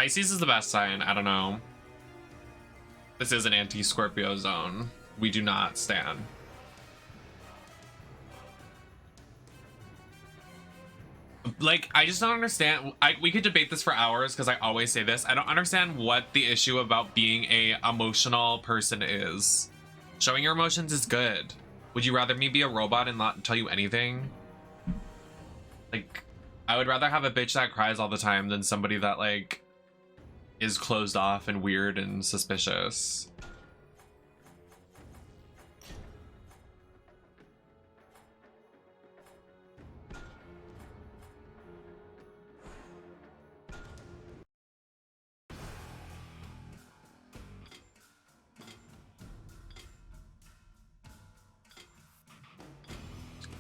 Pisces is the best sign. I don't know. This is an anti-Scorpio zone. We do not stand. Like, I just don't understand. We could debate this for hours because I always say this. I don't understand what the issue about being a emotional person is. Showing your emotions is good. Would you rather me be a robot and not tell you anything? Like, I would rather have a bitch that cries all the time than somebody that, like, is closed off and weird and suspicious.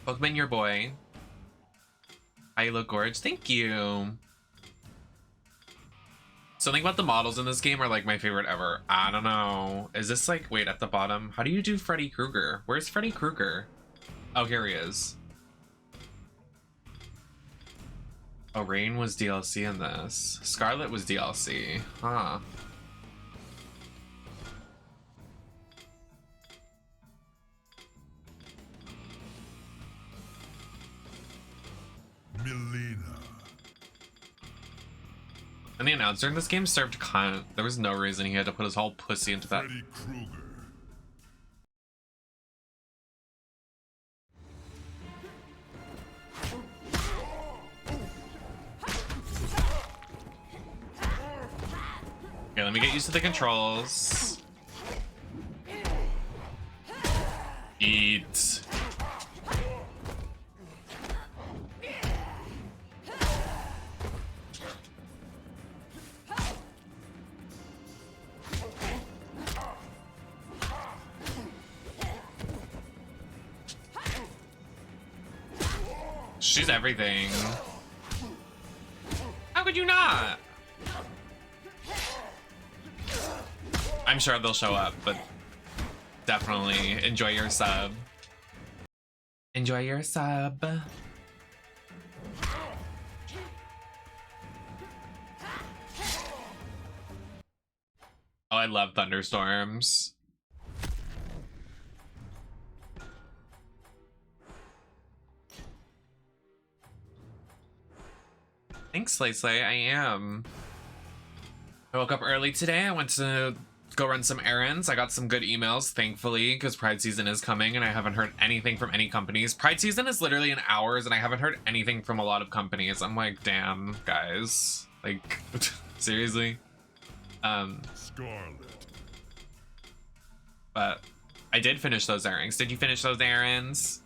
Pokemon, your boy. I look gorgeous. Thank you. Something about the models in this game are like my favorite ever. I don't know. Is this like, wait, at the bottom? How do you do Freddy Krueger? Where's Freddy Krueger? Oh, here he is. Oh, Rain was DLC in this. Scarlet was DLC. Huh. Melina. And the announcer in this game served cunt. There was no reason he had to put his whole pussy into that. Freddy Krueger. Okay, let me get used to the controls. Eat. She's everything. How could you not? I'm sure they'll show up, but definitely enjoy your sub. Enjoy your sub. Oh, I love thunderstorms. Thanks, Slay. I am. I woke up early today. I went to go run some errands. I got some good emails, thankfully, because Pride season is coming and I haven't heard anything from any companies. Pride season is literally in hours and I haven't heard anything from a lot of companies. I'm like, damn, guys. Like, seriously? Scarlet. But I did finish those errands. Did you finish those errands?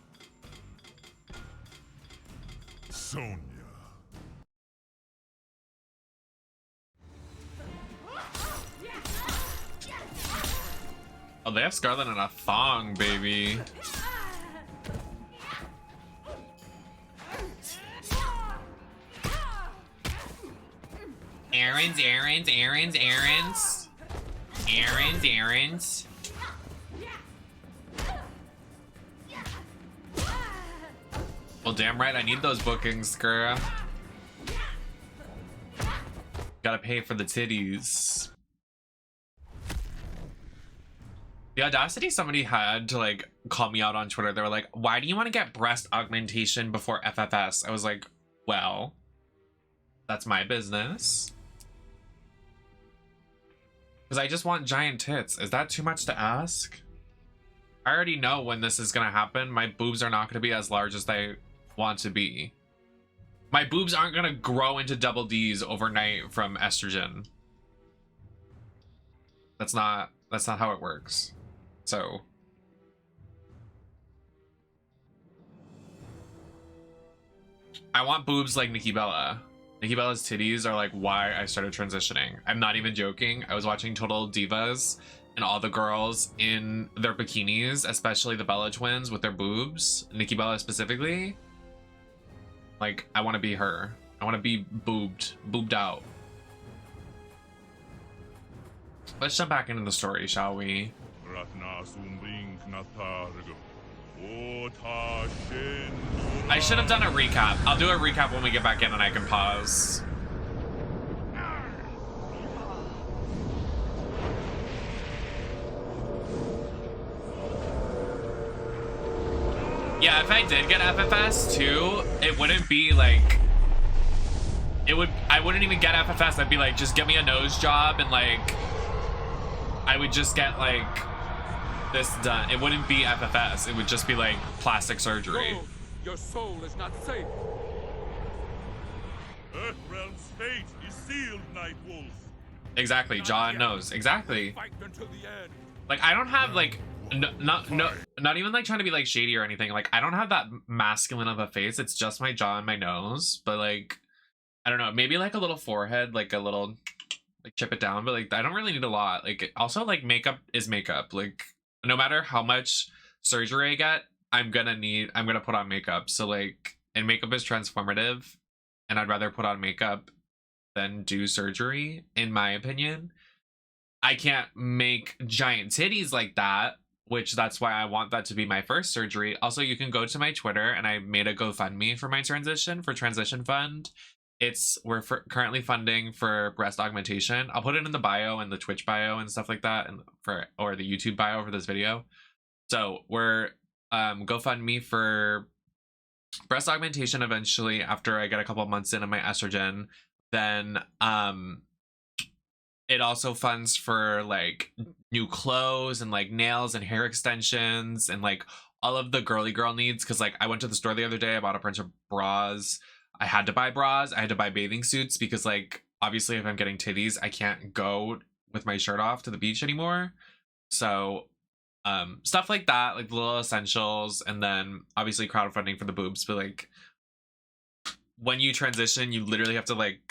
Sonya. Oh, they have Scarlet in a thong, baby. Errands. Well, damn right, I need those bookings, girl. Gotta pay for the titties. The audacity somebody had to like call me out on Twitter. They were like, why do you want to get breast augmentation before FFS? I was like, well, that's my business. Because I just want giant tits. Is that too much to ask? I already know when this is going to happen. My boobs are not going to be as large as they want to be. My boobs aren't going to grow into double Ds overnight from estrogen. That's not how it works. So I want boobs like Nikki Bella. Nikki Bella's titties are like why I started transitioning. I'm not even joking. I was watching Total Divas and all the girls in their bikinis, especially the Bella twins with their boobs, Nikki Bella specifically. Like, I want to be her. I want to be boobed out. Let's jump back into the story, shall we? I should have done a recap. I'll do a recap when we get back in and I can pause. if I did get FFS too, it wouldn't be like, I wouldn't even get FFS. I'd be like, just get me a nose job and like, I would just get like this done. It wouldn't be FFS. It would just be like plastic surgery. No, your soul is not safe. Earthrealm's fate is sealed, Night Wolf. Exactly, jaw and nose. Exactly. Fight until the end. Like I don't have like not even like trying to be like shady or anything. Like I don't have that masculine of a face. It's just my jaw and my nose. But like I don't know, maybe like a little forehead, like a little like chip it down. But like I don't really need a lot. Like also like makeup is makeup. Like no matter how much surgery I get, I'm gonna put on makeup. So like, and makeup is transformative, and I'd rather put on makeup than do surgery, in my opinion. I can't make giant titties like that, which that's why I want that to be my first surgery. Also, you can go to my Twitter, and I made a GoFundMe for my transition, for Transition Fund. We're currently funding for breast augmentation. I'll put it in the bio and the Twitch bio and stuff like that, and or the YouTube bio for this video. So we're GoFundMe for breast augmentation eventually after I get a couple months in of my estrogen. Then it also funds for like new clothes and like nails and hair extensions and like all of the girly girl needs. Cause like I went to the store the other day, I bought a bunch of bras. I had to buy bras. I had to buy bathing suits because like obviously if I'm getting titties, I can't go with my shirt off to the beach anymore. So stuff like that, like little essentials, and then obviously crowdfunding for the boobs. But like when you transition, you literally have to like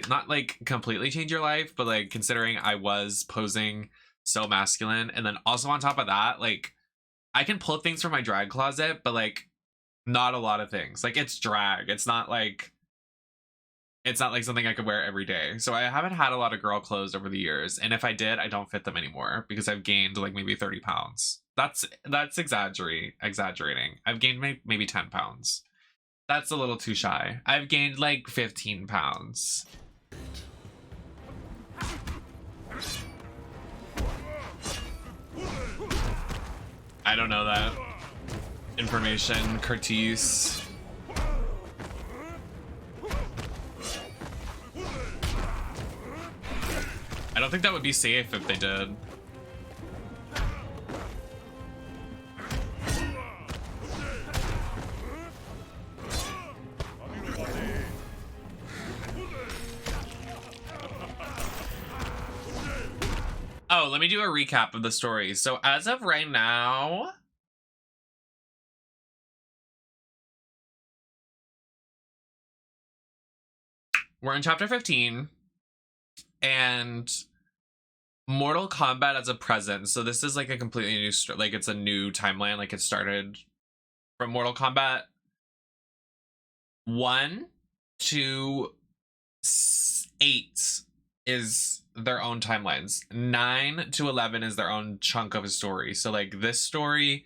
not like completely change your life, but like considering I was posing so masculine, and then also on top of that, like I can pull things from my drag closet, but like not a lot of things. Like it's drag. It's not like something I could wear every day. So I haven't had a lot of girl clothes over the years. And if I did, I don't fit them anymore because I've gained like maybe 30 pounds. That's exaggerating. I've gained maybe 10 pounds. That's a little too shy. I've gained like 15 pounds. I don't know that information, Curtis. I don't think that would be safe if they did. Oh, let me do a recap of the story. So as of right now, we're in chapter 15. And Mortal Kombat as a present. So this is like a completely new, like it's a new timeline. Like it started from Mortal Kombat 1 to 8 is their own timelines. 9 to 11 is their own chunk of a story. So like this story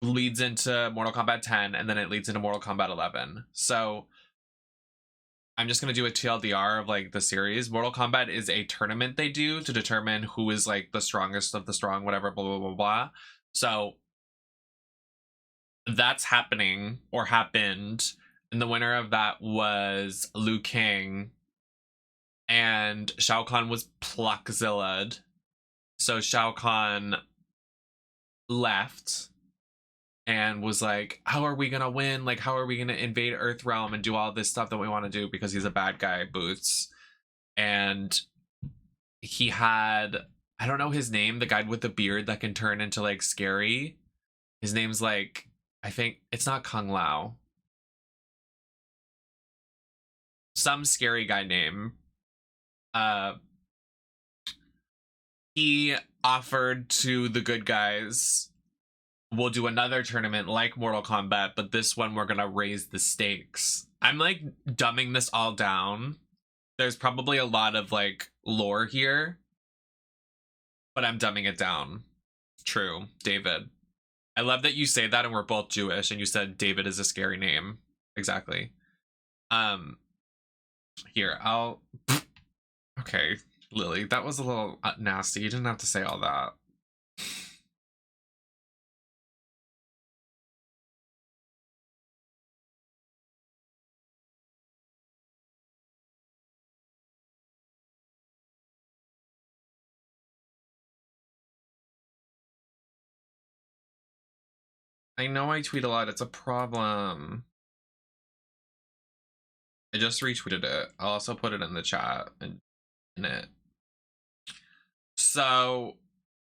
leads into Mortal Kombat 10 and then it leads into Mortal Kombat 11. So I'm just going to do a TLDR of like the series. Mortal Kombat is a tournament they do to determine who is like the strongest of the strong, whatever, blah, blah, blah, blah. So that's happening or happened. And the winner of that was Liu Kang. And Shao Kahn was Pluckzilla'd. So Shao Kahn left and was like, how are we gonna win? Like, how are we gonna invade Earthrealm and do all this stuff that we want to do? Because he's a bad guy, Boots. And he had, I don't know his name, the guy with the beard that can turn into like scary. His name's like, I think it's not Kung Lao. Some scary guy name. He offered to the good guys, we'll do another tournament like Mortal Kombat, but this one we're gonna raise the stakes. I'm like dumbing this all down. There's probably a lot of like lore here, but I'm dumbing it down. True, David. I love that you say that and we're both Jewish and you said David is a scary name. Exactly. Here, okay, Lily, that was a little nasty. You didn't have to say all that. I know I tweet a lot. It's a problem. I just retweeted it. I'll also put it in the chat and in it. So,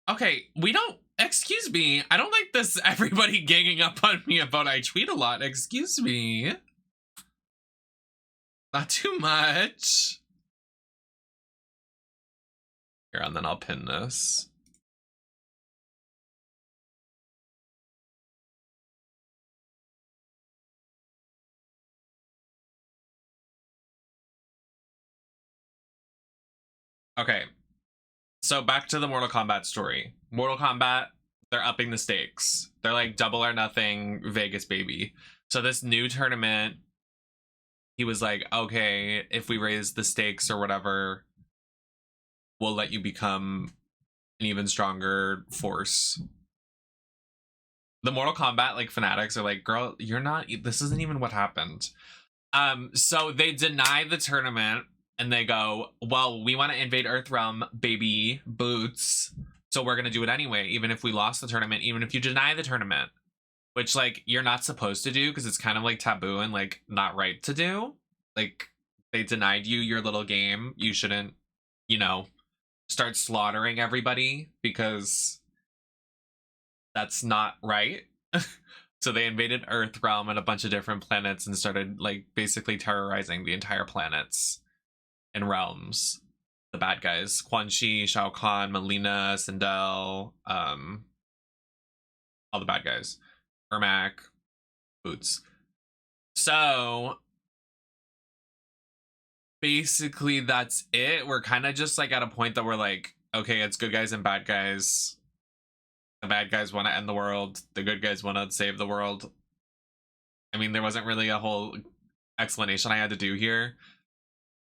okay, we don't, excuse me. I don't like this, everybody ganging up on me about I tweet a lot. Excuse me. Not too much. Here, and then I'll pin this. Okay, so back to the Mortal Kombat story. Mortal Kombat, they're upping the stakes. They're like double or nothing Vegas, baby. So this new tournament, he was like, okay, if we raise the stakes or whatever, we'll let you become an even stronger force. The Mortal Kombat like fanatics are like, girl, you're not, this isn't even what happened. So they deny the tournament. And they go, well, we want to invade Earthrealm, baby boots. So we're going to do it anyway, even if we lost the tournament, even if you deny the tournament. Which, like, you're not supposed to do because it's kind of, like, taboo and, like, not right to do. Like, they denied you your little game. You shouldn't, you know, start slaughtering everybody because that's not right. So they invaded Earthrealm and a bunch of different planets and started, like, basically terrorizing the entire planets and realms. The bad guys, Quan Chi, Shao Kahn, Melina, Sindel, all the bad guys, Ermac, Boots. So basically that's it. We're kind of just like at a point that we're like, okay, it's good guys and bad guys. The bad guys want to end the world. The good guys want to save the world. I mean, there wasn't really a whole explanation I had to do here,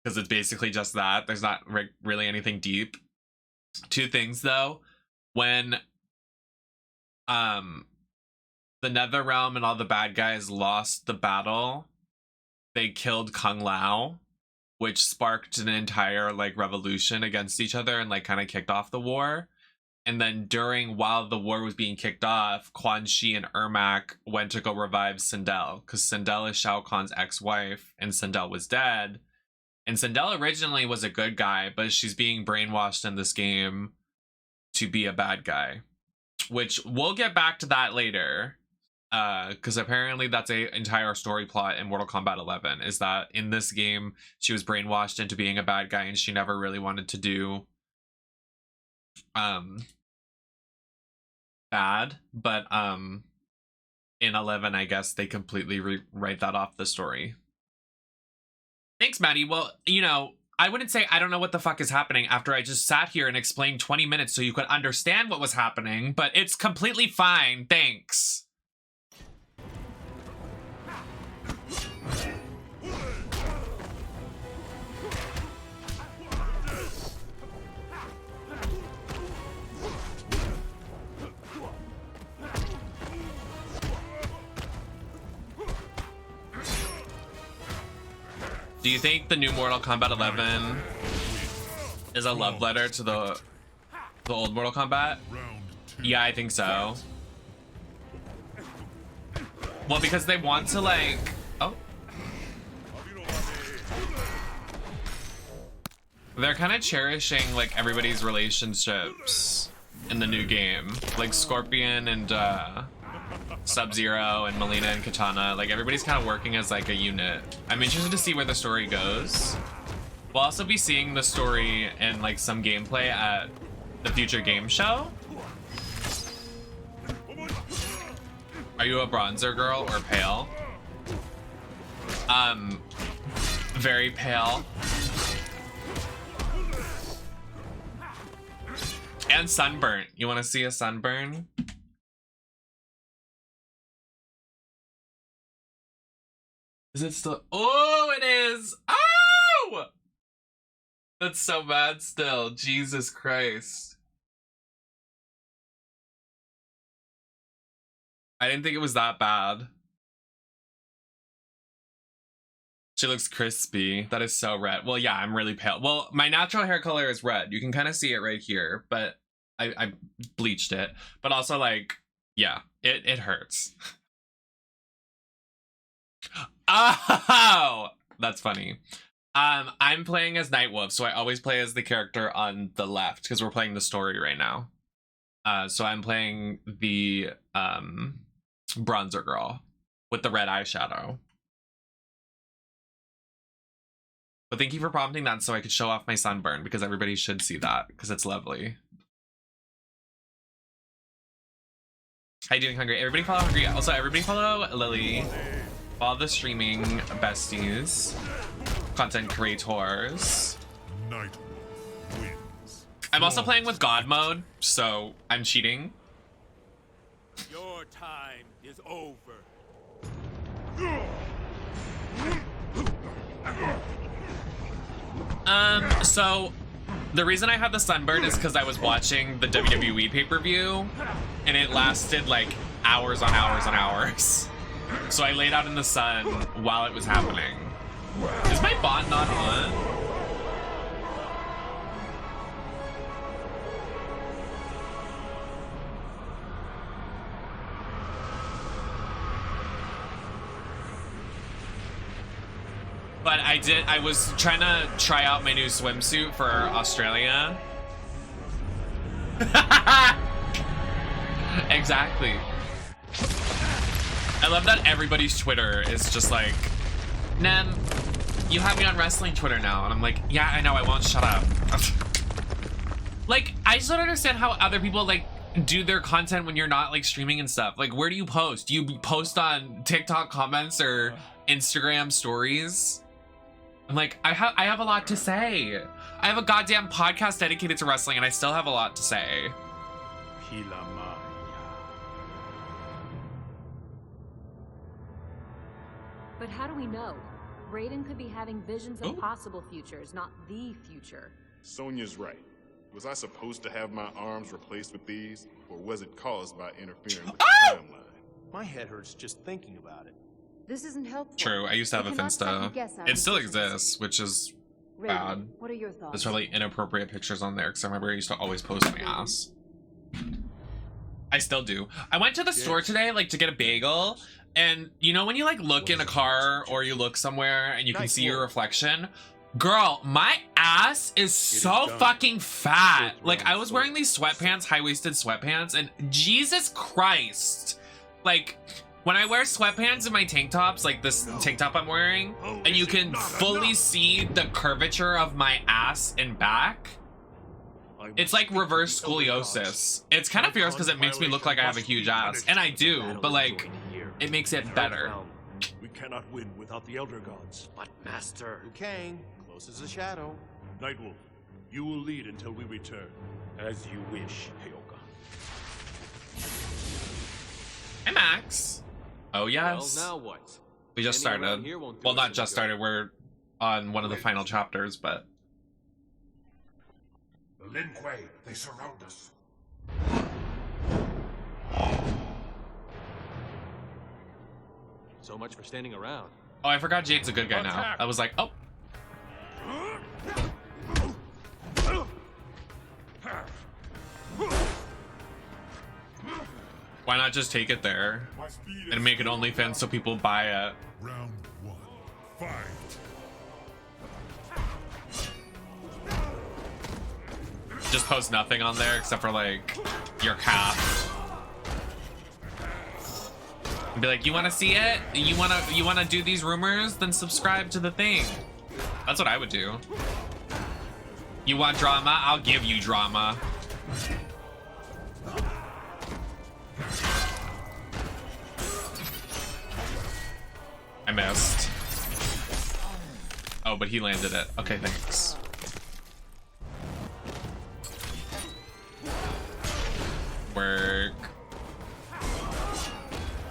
because it's basically just that. There's not really anything deep. Two things, though. When the Netherrealm and all the bad guys lost the battle, they killed Kung Lao, which sparked an entire, like, revolution against each other and, like, kind of kicked off the war. And then while the war was being kicked off, Quan Chi and Ermac went to go revive Sindel, because Sindel is Shao Kahn's ex-wife, and Sindel was dead. And Sindel originally was a good guy, but she's being brainwashed in this game to be a bad guy. Which, we'll get back to that later. Because apparently that's an entire story plot in Mortal Kombat 11. Is that in this game, she was brainwashed into being a bad guy and she never really wanted to do bad. But in 11, I guess they completely rewrite that off the story. Thanks, Maddie. Well, you know, I wouldn't say I don't know what the fuck is happening after I just sat here and explained 20 minutes so you could understand what was happening, but it's completely fine. Thanks. Do you think the new Mortal Kombat 11 is a love letter to the old Mortal Kombat? Yeah, I think so. Well, because they want to, like... Oh. They're kind of cherishing, like, everybody's relationships in the new game. Like, Scorpion and, Sub-Zero and Melina and Katana, like everybody's kind of working as like a unit. I'm interested to see where the story goes. We'll also be seeing the story and like some gameplay at the future game show. Are you a bronzer girl or pale? Very pale. And sunburnt. You want to see a sunburn? Is it still? Oh, it is! Oh! That's so bad still. Jesus Christ. I didn't think it was that bad. She looks crispy. That is so red. Well, yeah, I'm really pale. Well, my natural hair color is red. You can kind of see it right here, but I bleached it. But also, like, Yeah, it hurts. Oh, that's funny. I'm playing as Nightwolf, so I always play as the character on the left because we're playing the story right now. So I'm playing the bronzer girl with the red eyeshadow. But thank you for prompting that so I could show off my sunburn, because everybody should see that because it's lovely. How you doing, Hungry? Everybody follow Hungry. Also, everybody follow Lily. Follow the streaming besties, content creators. Night wins. I'm also playing with God mode, so I'm cheating. Your time is over. So the reason I had the sunburn is because I was watching the WWE pay-per-view and it lasted like hours on hours on hours. So I laid out in the sun while it was happening. Is my bot not on? But I was trying to try out my new swimsuit for Australia. Exactly. I love that everybody's Twitter is just like, Nem, you have me on wrestling Twitter now. And I'm like, yeah, I know, I won't shut up. Like, I just don't understand how other people like do their content when you're not like streaming and stuff. Like, where do you post? Do you post on TikTok comments or Instagram stories? I'm like, I have a lot to say. I have a goddamn podcast dedicated to wrestling and I still have a lot to say. But how do we know? Raiden could be having visions of possible futures, not the future. Sonya's right. Was I supposed to have my arms replaced with these, or was it caused by interfering with the timeline? My head hurts just thinking about it. This isn't helpful. True, I used to have a We cannot Finsta. second-guess our It still decisions. exists, which is Raiden, bad. what are your thoughts? There's probably inappropriate pictures on there because I remember I used to always post my ass. I still do. I went to the store today like to get a bagel, and you know when you like look in a car or you look somewhere and you can see your reflection? Girl, my ass is so fucking fat. Like, I was wearing these sweatpants, high-waisted sweatpants, and Jesus Christ. Like, when I wear sweatpants and my tank tops, like this tank top I'm wearing, and you can fully see the curvature of my ass and back, it's like reverse scoliosis. It's kind of fierce because it makes me look like I have a huge ass, and I do, but like, it makes it better. We cannot win without the Elder Gods. But Master Liu Kang, close as a shadow. Nightwolf, you will lead until we return. As you wish, Hyoga. Hi, Max. Oh, yes. Well, now what? We just started. Well, not just started. We're on one of the final chapters, but... The Lin Kuei, they surround us. So much for standing around. Oh, I forgot Jade's a good guy now. I was like, oh. Why not just take it there and make it OnlyFans so people buy it? Round one. Fight. Just post nothing on there except for like your calf. And be like, you want to see it? You want to do these rumors? Then subscribe to the thing. That's what I would do. You want drama? I'll give you drama. I missed. Oh, but he landed it. Okay, thanks. Work.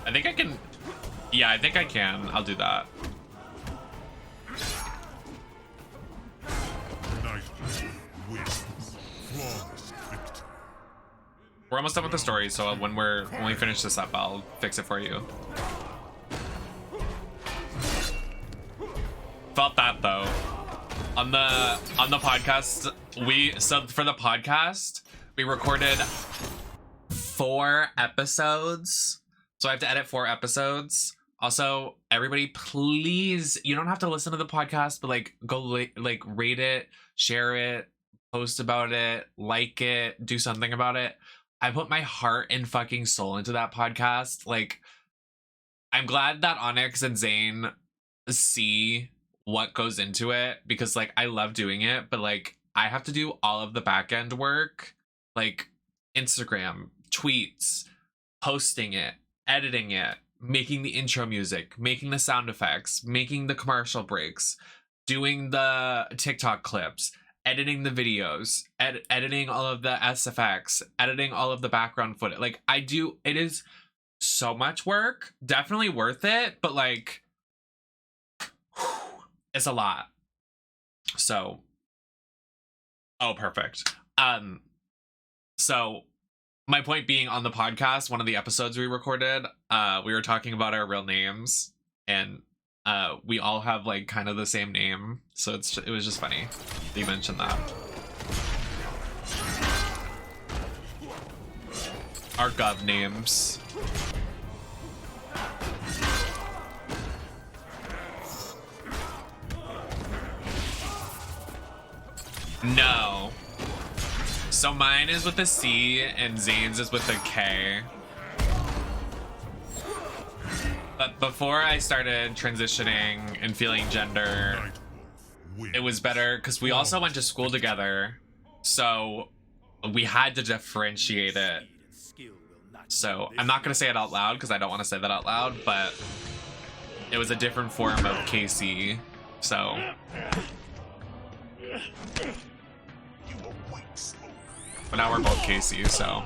I think I can. Yeah, I think I can. I'll do that. Nightwolf wins. Flawless victory. We're almost done with the story, so when we finish this up, I'll fix it for you. Felt that though. On the podcast, for the podcast, we recorded 4 episodes. So I have to edit 4 episodes. Also, everybody, please, you don't have to listen to the podcast, but like go like rate it, share it, post about it, like it, do something about it. I put my heart and fucking soul into that podcast. Like, I'm glad that Onyx and Zane see what goes into it, because like I love doing it, but like I have to do all of the back end work, like Instagram, tweets, posting it, editing it, making the intro music, making the sound effects, making the commercial breaks, doing the TikTok clips, editing the videos, editing all of the SFX, editing all of the background footage. Like it is so much work, definitely worth it, but like it's a lot. So, oh, perfect. So my point being, on the podcast, one of the episodes we recorded, we were talking about our real names, and we all have like kind of the same name, so it was just funny that you mentioned that. Our gov names. No. So mine is with a C and Zane's is with a K. But before I started transitioning and feeling gender, it was better because we also went to school together. So we had to differentiate it. So I'm not going to say it out loud because I don't want to say that out loud, but it was a different form of KC. So but now we're both KC, so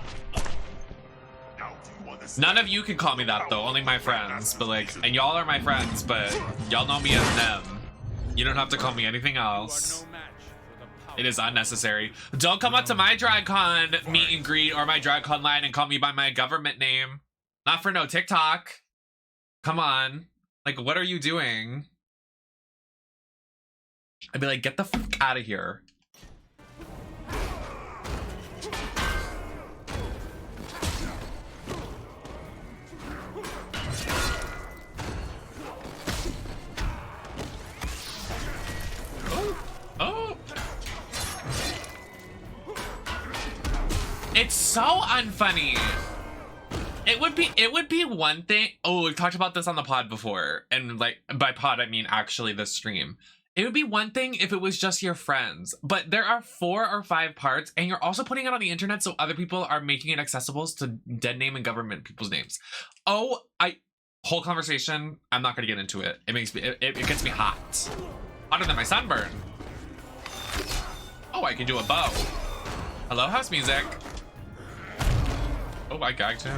none of you can call me that though, only my friends. But like, and y'all are my friends, but y'all know me as them. You don't have to call me anything else. It is unnecessary. Don't come up to my DragCon meet and greet or my DragCon line and call me by my government name. Not for no TikTok. Come on. Like, what are you doing? I'd be like, get the fuck out of here. Oh. It's so unfunny. It would be one thing. Oh, we've talked about this on the pod before. And like, by pod, I mean actually the stream. It would be one thing if it was just your friends, but there are 4 or 5 parts, and you're also putting it on the internet so other people are making it accessible to dead name and government people's names. Oh, whole conversation, I'm not gonna get into it. It makes me, it gets me hot. Hotter than my sunburn. Oh, I can do a bow. Hello, house music. Oh, I gagged him.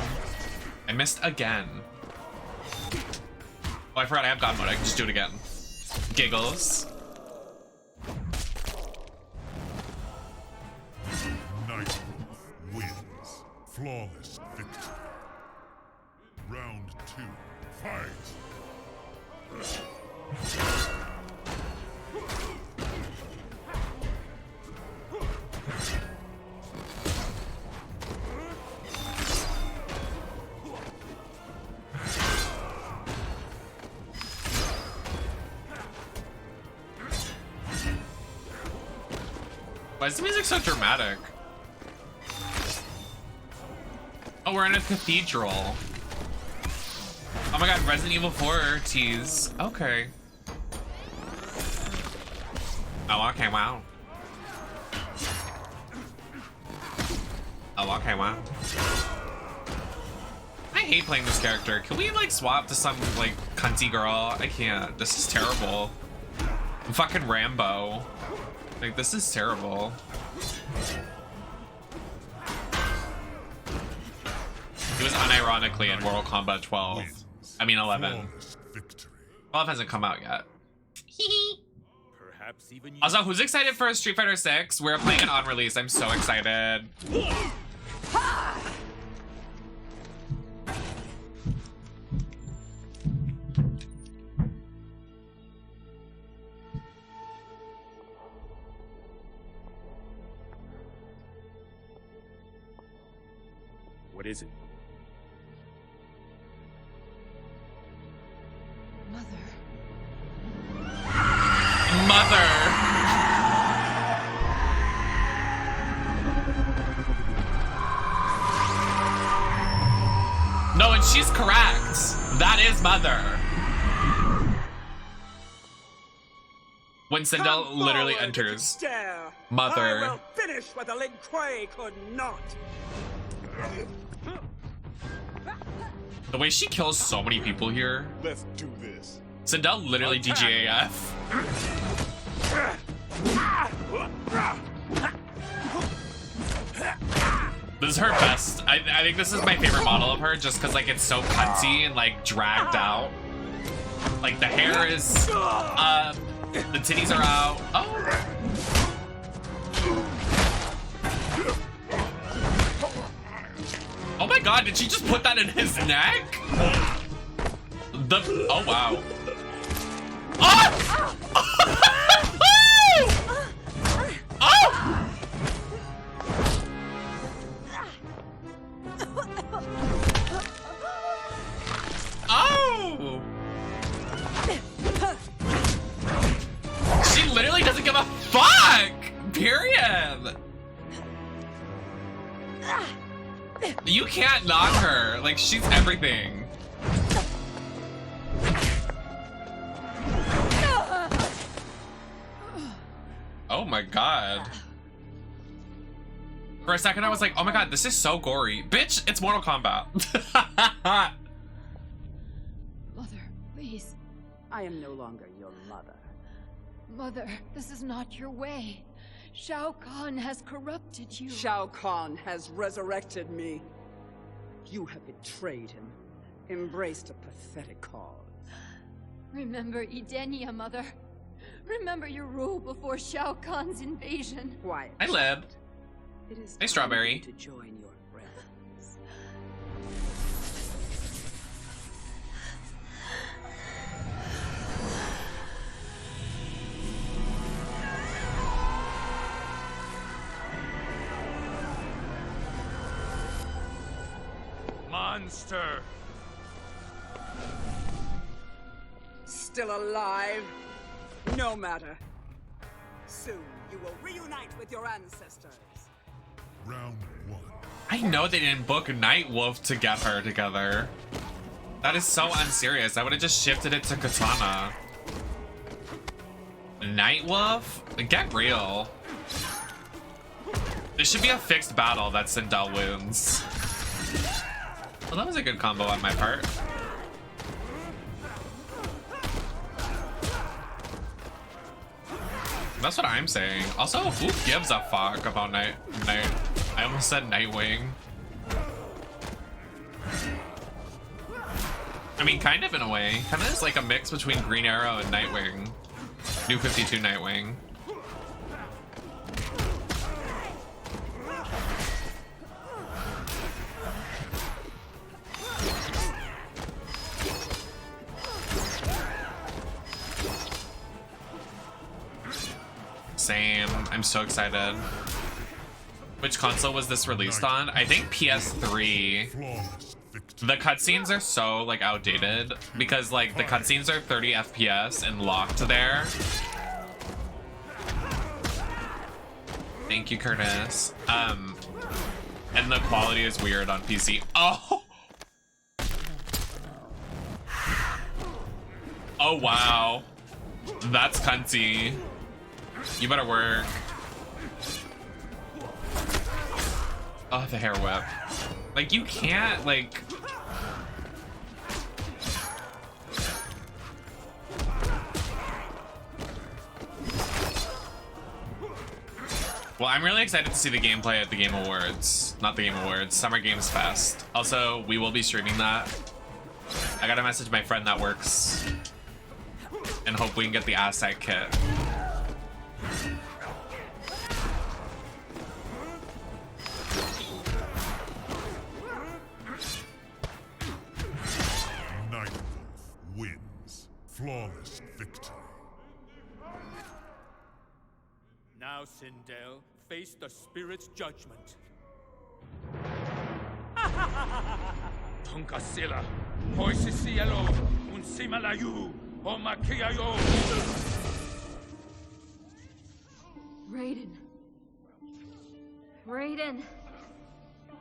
I missed again. Oh, I forgot I have God mode. I can just do it again. Giggles. Night wins. Flawless victory. Round 2. Fight. Why is the music so dramatic? Oh, we're in a cathedral. Oh my god, Resident Evil 4 tease. Okay. Oh, okay, wow. Oh, okay, wow. I hate playing this character. Can we, like, swap to some, like, cunty girl? I can't. This is terrible. I'm fucking Rambo. Like, this is terrible. He was unironically in Mortal Kombat 12. I mean 11. 12 hasn't come out yet. Perhaps even you. Also, who's excited for Street Fighter 6? We're playing it on release. I'm so excited. What is it? Mother. Mother. No, and she's correct. That is Mother. When Sindel literally enters. Mother. I will finish what the Lacroix could not. The way she kills so many people here. Let's do this. Sindel literally DGAF. This is her best. I think this is my favorite model of her just because like it's so cunty and like dragged out. Like the hair is up, the titties are out. Oh. Oh my god, did she just put that in his neck? Oh wow. Oh! Oh! Oh! She literally doesn't give a fuck! Period! You can't knock her. Like, she's everything. Oh my god. For a second, I was like, oh my god, this is so gory. Bitch, it's Mortal Kombat. Mother, please. I am no longer your mother. Mother, this is not your way. Shao Kahn has corrupted you. Shao Kahn has resurrected me. You have betrayed him, embraced a pathetic cause. Remember Edenia, Mother. Remember your rule before Shao Kahn's invasion. Quiet. Hi, Lib. It is Hey, time Strawberry. to join your friends. Monster! Still alive? No matter. Soon you will reunite with your ancestors. Round 1. I know they didn't book Nightwolf to get her together. That is so unserious. I would have just shifted it to Katana. Nightwolf? Get real. This should be a fixed battle that Sindel wins. Well, that was a good combo on my part. That's what I'm saying. Also, who gives a fuck about I almost said Nightwing. I mean, kind of in a way. Kind of is like a mix between Green Arrow and Nightwing. New 52 Nightwing. Same. I'm so excited. Which console was this released on? I think PS3. Flawless victory. The cutscenes are so like outdated because like the cutscenes are 30 FPS and locked there. Thank you, Curtis. And the quality is weird on PC. Oh. Oh wow. That's cunty. You better work. Oh, the hair whip. Like, you can't, like... Well, I'm really excited to see the gameplay at the Game Awards. Not the Game Awards, Summer Games Fest. Also, we will be streaming that. I gotta message my friend that works and hope we can get the asset kit. Nightwolf wins. Flawless victory. Now, Sindel, face the spirit's judgment. Tonkasila, Poisisielo, Unsimalayu, Omakiayo. Raiden. Raiden.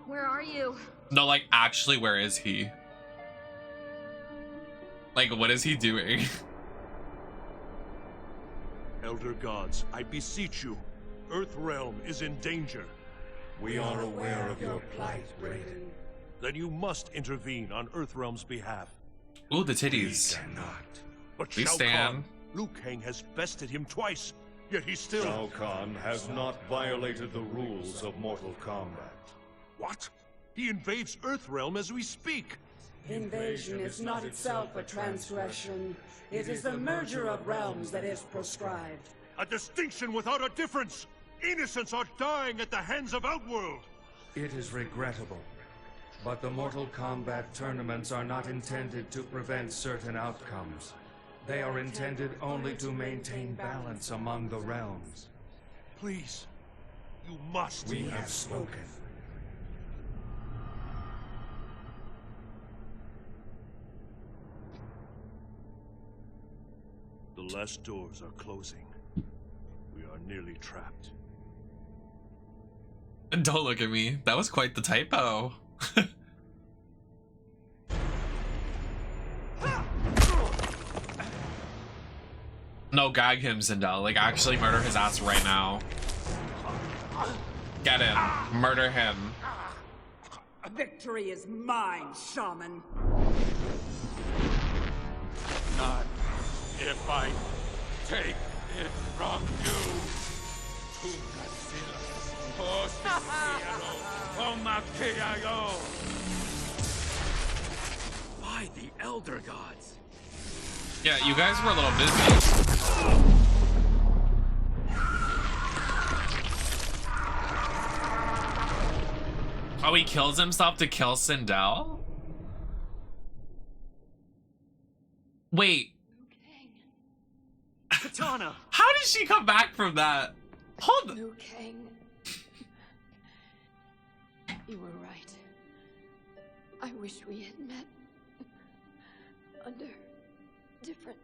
Where are you? No, like, actually, where is he? Like, what is he doing? Elder gods, I beseech you. Earthrealm is in danger. We are aware of your plight, Raiden. Then you must intervene on Earthrealm's behalf. Ooh, the titties. We cannot. But Please Shao stand. Kahn, Liu Kang has bested him twice, yet he still... Shao Kahn has not violated the rules of Mortal Kombat. What? He invades Earthrealm as we speak. Invasion is not itself a transgression. It is the merger of realms that is prescribed. A distinction without a difference! Innocents are dying at the hands of Outworld! It is regrettable, but the Mortal Kombat tournaments are not intended to prevent certain outcomes. They are intended only to maintain balance among the realms. Please, you must. We have spoken. The last doors are closing. We are nearly trapped. Don't look at me. That was quite the typo. No, gag him, Sindel. Like, actually murder his ass right now. Get him. Murder him. Victory is mine, shaman. Not if I take it from you. Tonkasila, Poisisielo, Omakiayo. By the Elder Gods. Yeah, you guys were a little busy. Oh, he kills himself to kill Sindel? Wait. Katana! How did she come back from that? Hold on. Liu Kang. You were right. I wish we had met under different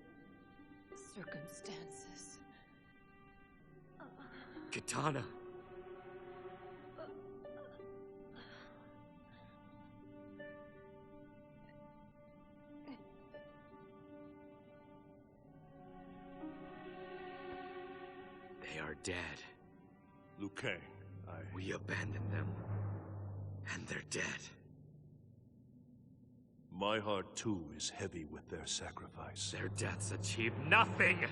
circumstances. Katana! They are dead. Liu Kang, We abandoned them. And they're dead. My heart too is heavy with their sacrifice. Their deaths achieved nothing!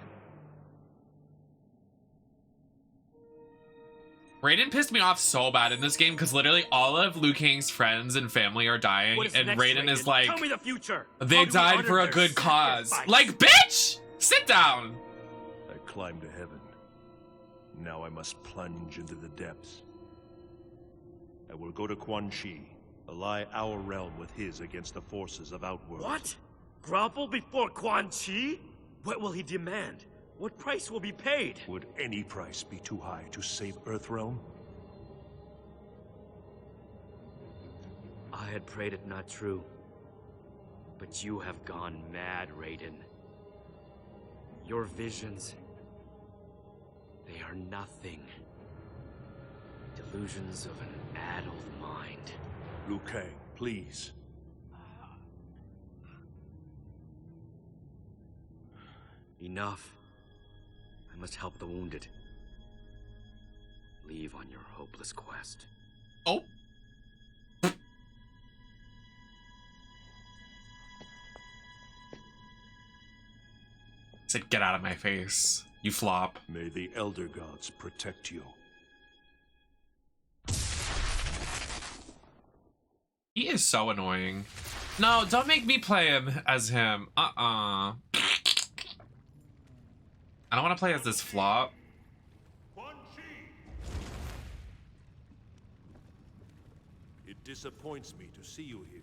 Raiden pissed me off so bad in this game because literally all of Liu Kang's friends and family are dying, and next, Raiden is like, tell me the future. they How do we died honor for a their good cause. sacrifice? Like, bitch! Sit down! I climbed to heaven. Now I must plunge into the depths. I will go to Quan Chi, ally our realm with his against the forces of Outworld. What? Grovel before Quan Chi? What will he demand? What price will be paid? Would any price be too high to save Earthrealm? I had prayed it not true. But you have gone mad, Raiden. Your visions, they are nothing. Delusions of an addled mind. Liu Kang, please. Enough. I must help the wounded. Leave on your hopeless quest. Oh. Said, get out of my face. You flop. May the Elder Gods protect you. He is so annoying. No, don't make me play him as him. I don't want to play as this flop. It disappoints me to see you here.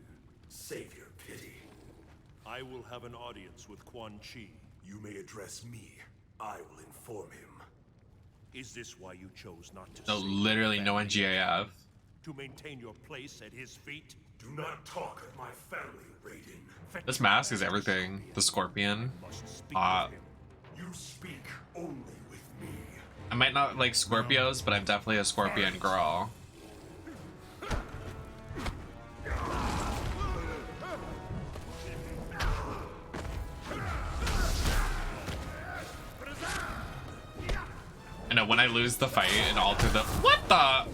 Save your pity. I will have an audience with Quan Chi. You may address me. I will inform him. Is this why you chose not to No, save literally your no family? NGAF. To maintain your place at his feet? Do not talk of my family, Raiden. This mask is everything. The scorpion. You speak only with me. I might not like Scorpios, but I'm definitely a scorpion girl. I know when I lose the fight and alter the— what the?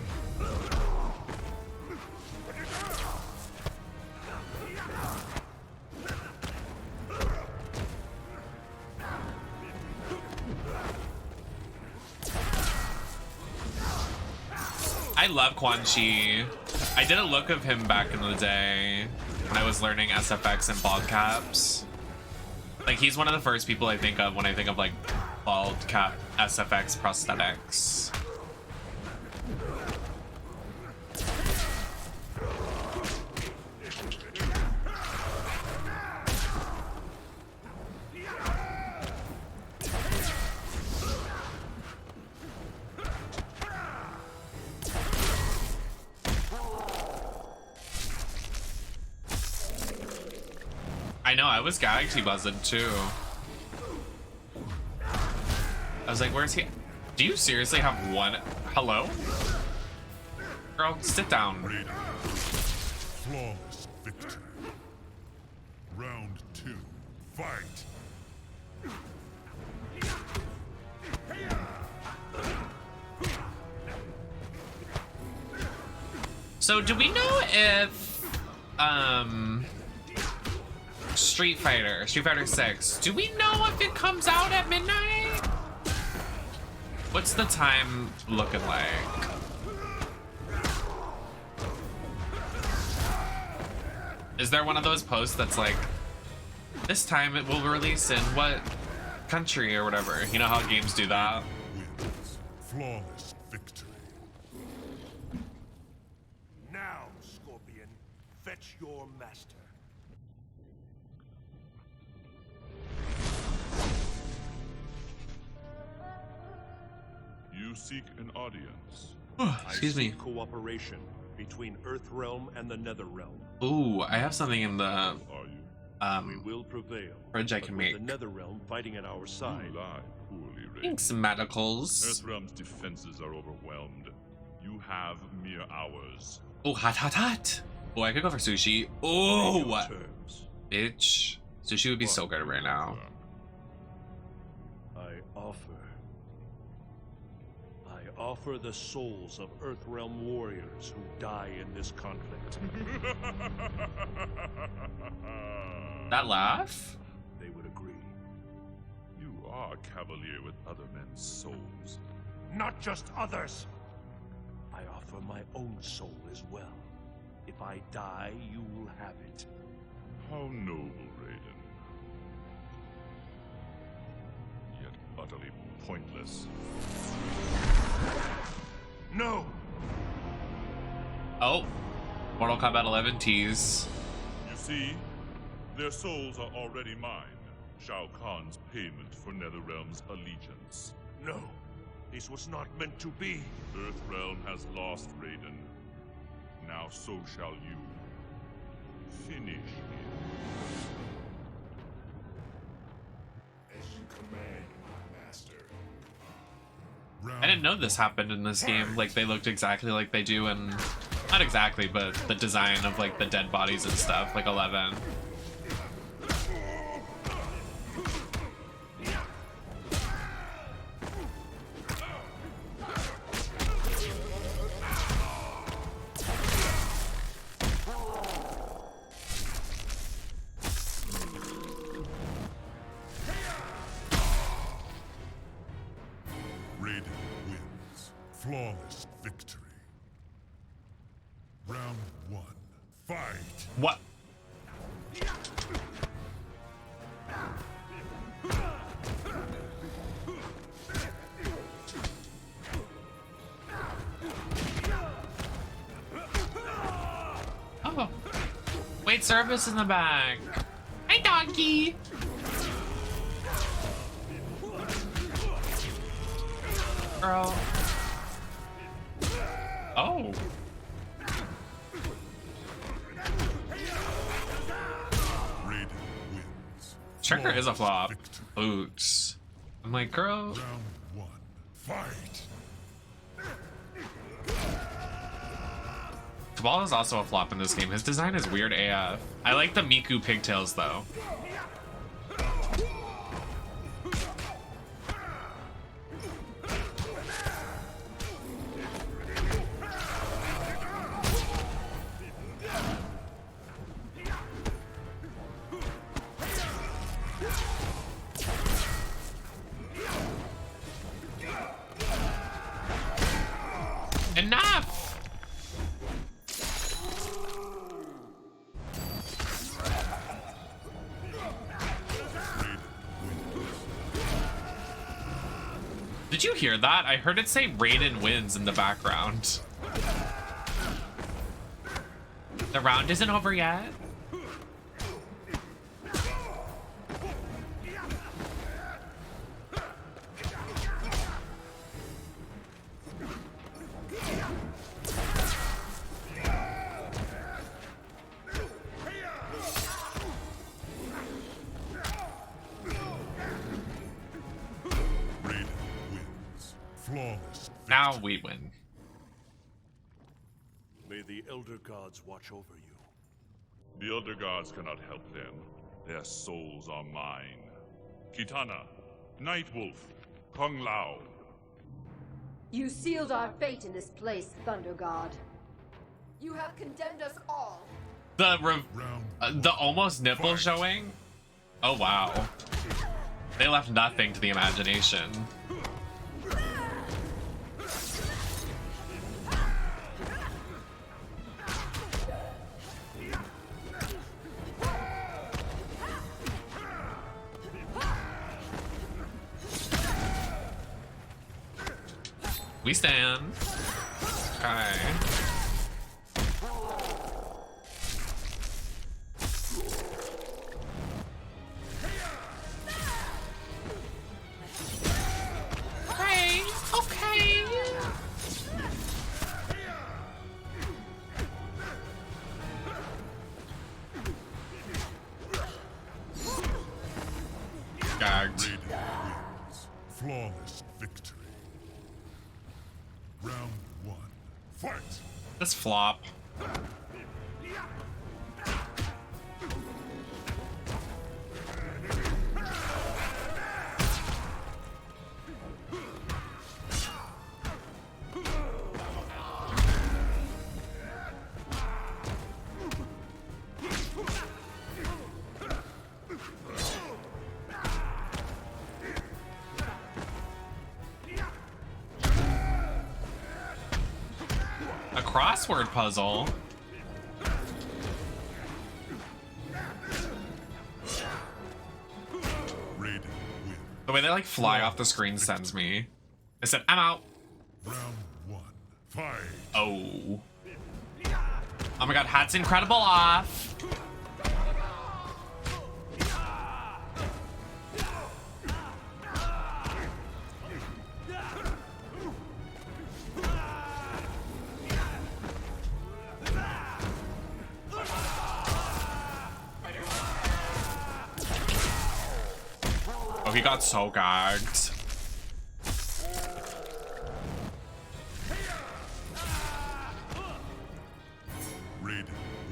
I love Quan Chi. I did a look of him back in the day when I was learning SFX and bald caps. Like, he's one of the first people I think of when I think of like bald cap SFX prosthetics. I know, I was gagged he wasn't too. I was like, where's he? Do you seriously have one? Hello? Girl, sit down. Flawless victory. Round 2. Fight. So do we know if Street Fighter 6, do we know if it comes out at midnight? What's the time looking like? Is there one of those posts that's like, this time it will release in what country or whatever? You know how games do that? Wins. Flawless victory. Now, Scorpion, fetch your master. You seek an audience. Excuse me. Cooperation between Earthrealm and the Netherrealm. Ooh, I have something in the Are you? We will prevail. fridge I can make. The Netherrealm fighting at our side. You lie poorly, Raiden. Thanks, medicals. Earthrealm's defenses are overwhelmed. You have mere hours. Oh, hot, hot, hot. Oh, I could go for sushi. Oh, what? Terms. Bitch. Sushi would be so good right now. I offer the souls of Earthrealm warriors who die in this conflict. That laugh? They would agree. You are a cavalier with other men's souls. Not just others. I offer my own soul as well. If I die, you will have it. How noble, Raiden. Yet utterly pointless. No! Oh. Mortal Kombat 11 tease. You see, their souls are already mine. Shao Kahn's payment for Netherrealm's allegiance. No. This was not meant to be. Earthrealm has lost, Raiden. Now so shall you. Finish him. As you command, my master. I didn't know this happened in this game. Like, they looked exactly like they do in... Not exactly, but the design of, like, the dead bodies and stuff, like 11. Raiden wins. Flawless victory. Round 1. Fight! What? Oh. Wait, service in the back. Hi, doggy. Girl. Oh. Striker is a flop. Oops. I'm like, girl. Round 1. Fight. Cabal is also a flop in this game. His design is weird AF. I like the Miku pigtails though. Enough! Did you hear that? I heard it say Raiden wins in the background. The round isn't over yet. Flawless. Now we win. May the Elder Gods watch over you. The Elder Gods cannot help them. Their souls are mine. Kitana, Nightwolf, Kung Lao. You sealed our fate in this place, Thunder God. You have condemned us all. The almost nipple showing? Oh wow. They left nothing to the imagination. We stand. Okay. Okay. Okay. Gagged. Raiden wins. Flawless victory. Round 1. Fight! This flop. A crossword puzzle. The way they like fly off the screen sends me. I said, I'm out. Round 1. Fight! Oh. Oh my god, hat's incredible off. Oh, he got so gagged.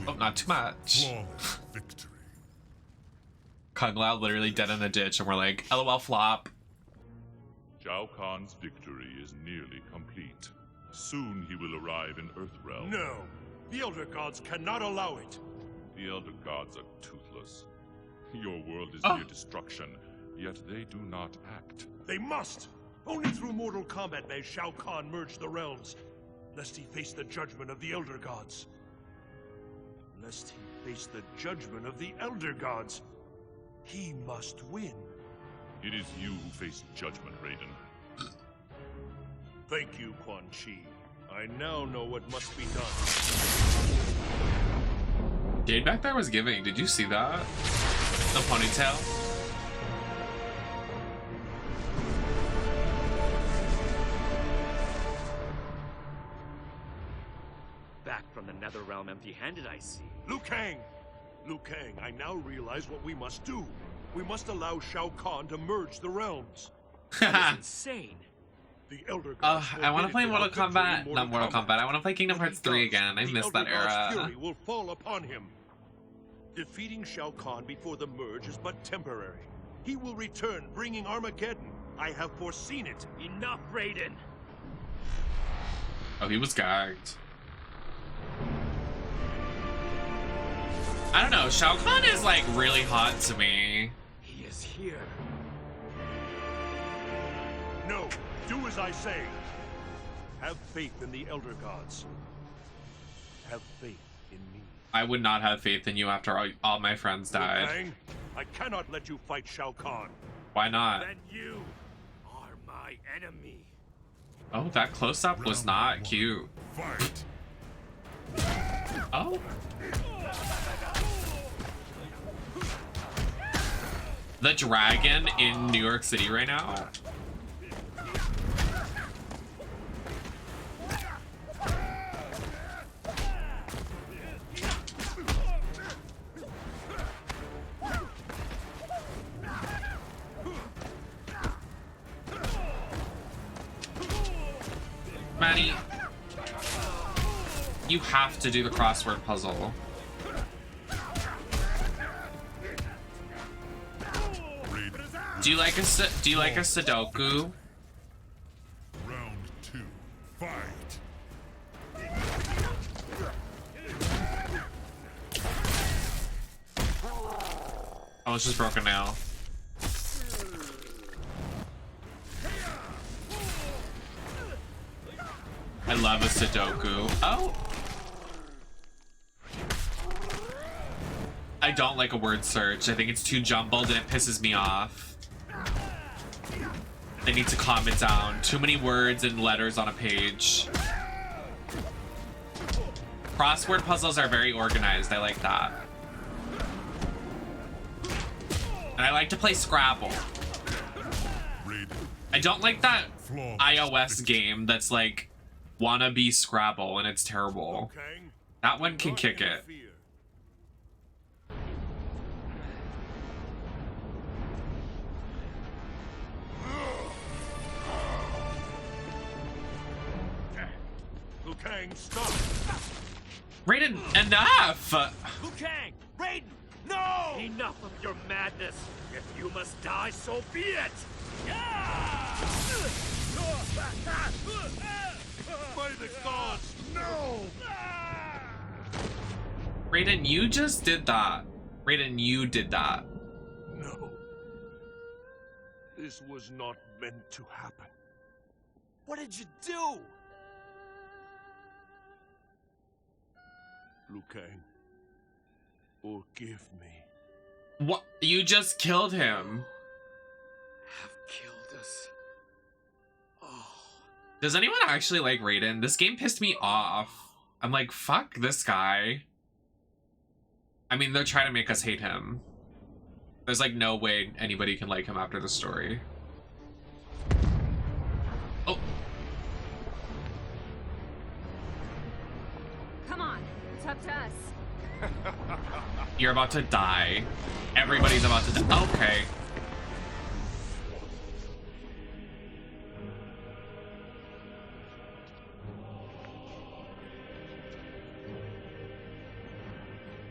Oh, not too much. Victory. Kung Lao literally dead in the ditch, and we're like, LOL flop. Shao Kahn's victory is nearly complete. Soon he will arrive in Earthrealm. No! The Elder Gods cannot allow it! The Elder Gods are toothless. Your world is near destruction, yet they do not act. They must! Only through mortal combat may Shao Kahn merge the realms, lest he face the judgment of the Elder Gods. Lest he face the judgment of the Elder Gods. He must win. It is you who face judgment, Raiden. Thank you, Quan Chi. I now know what must be done. Jade back there was giving. Did you see that? The ponytail? Back from the Netherrealm empty-handed, I see. Liu Kang! Liu Kang, I now realize what we must do. We must allow Shao Kahn to merge the realms. That's insane. The Elder Gods I want to play forbid Mortal without victory Kombat. in Not Mortal Kombat. I want to play Kingdom When he Hearts 3 does, again. I the miss that Elder God's era. fury will fall upon him. Defeating Shao Kahn before the merge is but temporary. He will return, bringing Armageddon. I have foreseen it. Enough, Raiden. Oh, he was gagged. I don't know. Shao Kahn is like really hot to me. He is here. No, do as I say. Have faith in the Elder Gods. Have faith in me. I would not have faith in you after all my friends died. Kang, I cannot let you fight Shao Kahn. Why not? Then you are my enemy. Oh, that close-up was not cute. Fight! Oh. The dragon in New York City right now. Maddie, you have to do the crossword puzzle. Do you like a Sudoku? Round 2. Fight! Oh, it's just broken now. I love a Sudoku. Oh. I don't like a word search. I think it's too jumbled and it pisses me off. They need to calm it down. Too many words and letters on a page. Crossword puzzles are very organized. I like that. And I like to play Scrabble. I don't like that iOS game that's like wannabe Scrabble and it's terrible. That one can kick it. Liu Kang, stop! Raiden, enough! Liu Kang! Raiden! No! Enough of your madness! If you must die, so be it! By the gods, no! Raiden, you just did that. Raiden, you did that. No. This was not meant to happen. What did you do? Liu Kang, forgive me. What? You just killed him. Have killed us. Oh. Does anyone actually like Raiden? This game pissed me off. I'm like, fuck this guy. I mean, they're trying to make us hate him. There's like no way anybody can like him after the story. Oh. Come on, it's up to us. You're about to die. Everybody's about to die. Okay.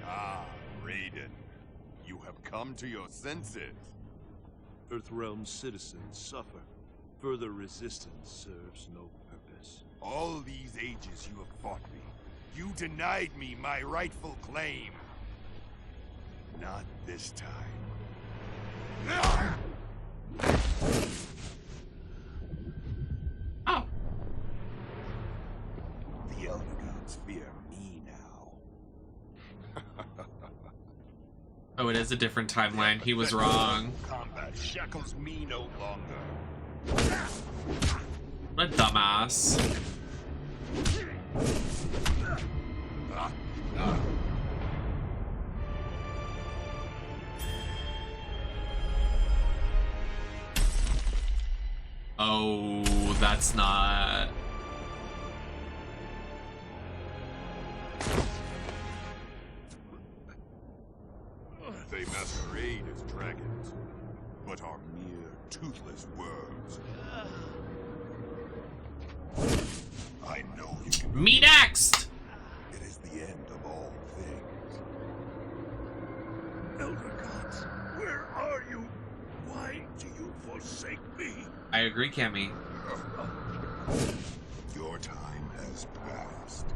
Ah, Raiden. You have come to your senses. Earthrealm citizens suffer. Further resistance serves no purpose. All these ages you have fought me. You denied me my rightful claim. Not this time. Oh. The Elder Gods fear me now. Oh, it is a different timeline. He was wrong. Combat shackles me no longer. What a dumbass. Oh, that's not... They masquerade as dragons, but are mere toothless worms. I know you can. Me next! It is the end of all things. Elder gods, where are you? Why do you forsake me? I agree, Cammy. Your time has passed.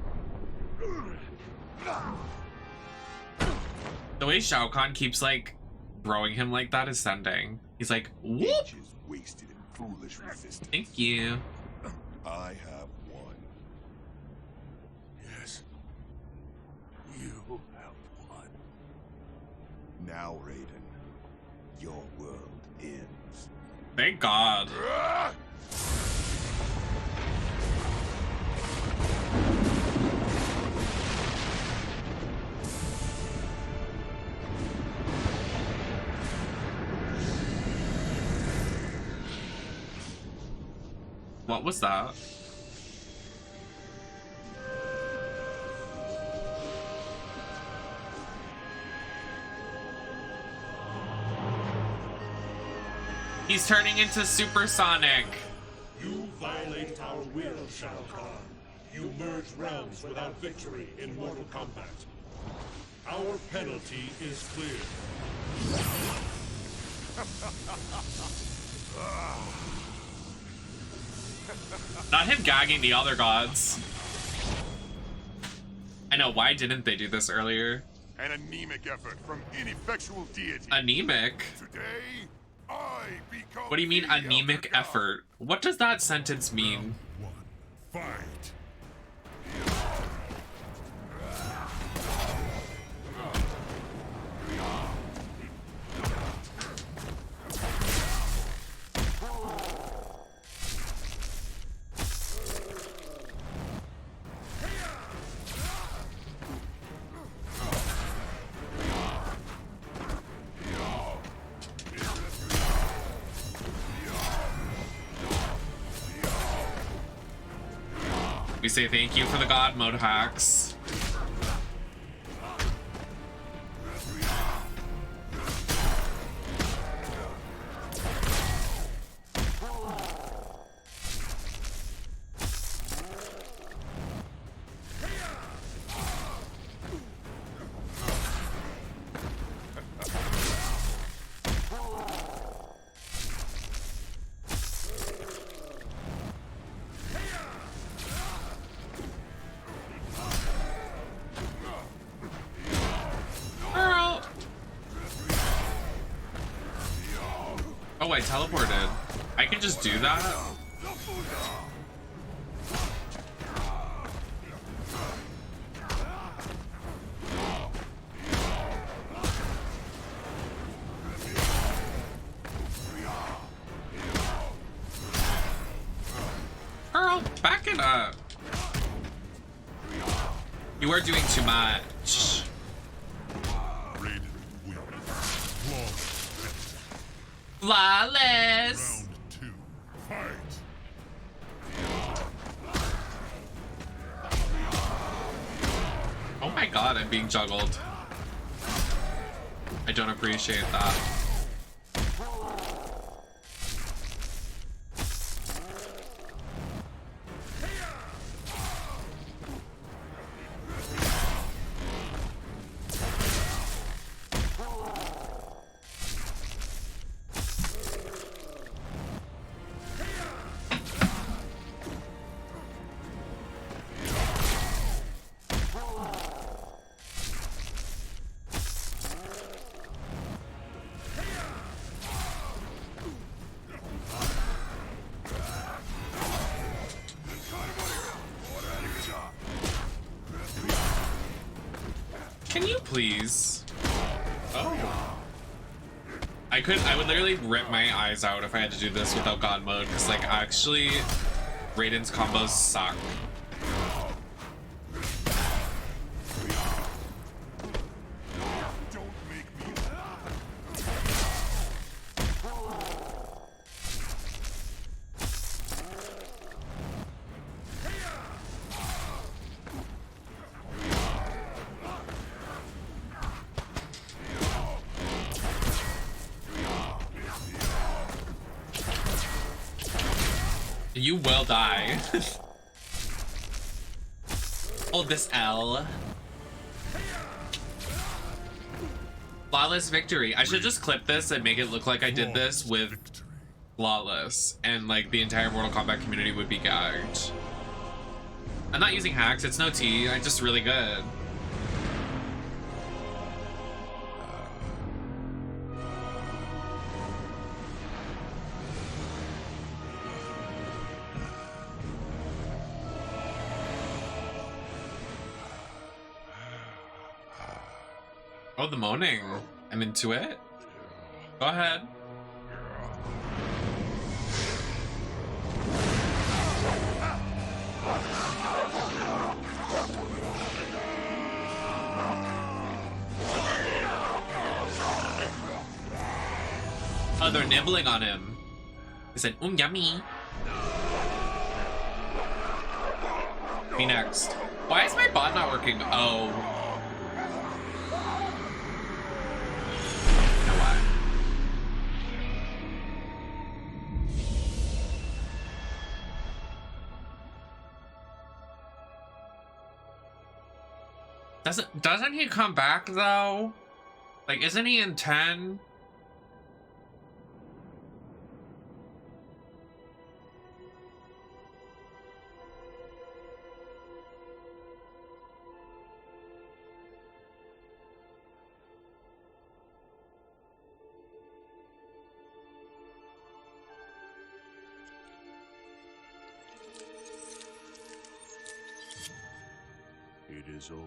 The way Shao Kahn keeps like throwing him like that is sending. He's like, whoop! Ages wasted in foolish resistance. Thank you. I have won. Yes. You have won. Now, Raiden, your world ends. Thank God. What was that? He's turning into Supersonic. You violate our will, Shao Kahn. You merge realms without victory in Mortal Kombat. Our penalty is clear. Not him gagging the other gods. I know, why didn't they do this earlier? An anemic effort from ineffectual deity. Anemic? Today, I become. What do you mean, the anemic Elder God. effort? What does that sentence mean? Fight. We say thank you for the god mode hacks. Oh, I teleported. I can just do that? Girl, back it up. You are doing too much. Flawless. Round 2. Fight. Oh my god, I'm being juggled. I don't appreciate that. Can you please? Oh. I would literally rip my eyes out if I had to do this without God mode, because like actually Raiden's combos suck. You will die. Oh, this L. Flawless victory. I should just clip this and make it look like I did this with Flawless, and like the entire Mortal Kombat community would be gagged. I'm not using hacks, it's no tea, I'm just really good. Oh, the moaning. I'm into it. Go ahead. Oh, they're nibbling on him. They said, yummy. Me next. Why is my bot not working? Oh. Now why? Doesn't he come back though? Like, isn't he in 10? It is over.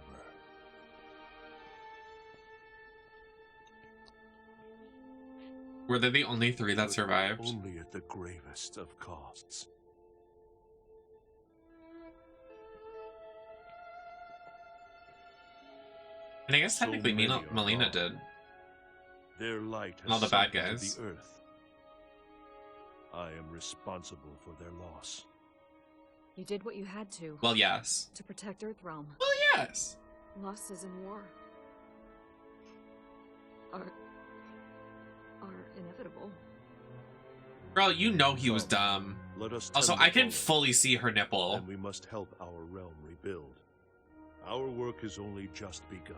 Were they the only 3 that survived? Only at the gravest of costs. And I guess technically Melina did. Their light has and all the bad sunk into guys. the earth. I am responsible for their loss. You did what you had to. Well, yes. To protect Earthrealm. Well, yes. Losses in war are inevitable. Girl, you know he was dumb. Let us Also, tend the I can fallen, fully see her nipple. and we must help our realm rebuild. Our work has only just begun.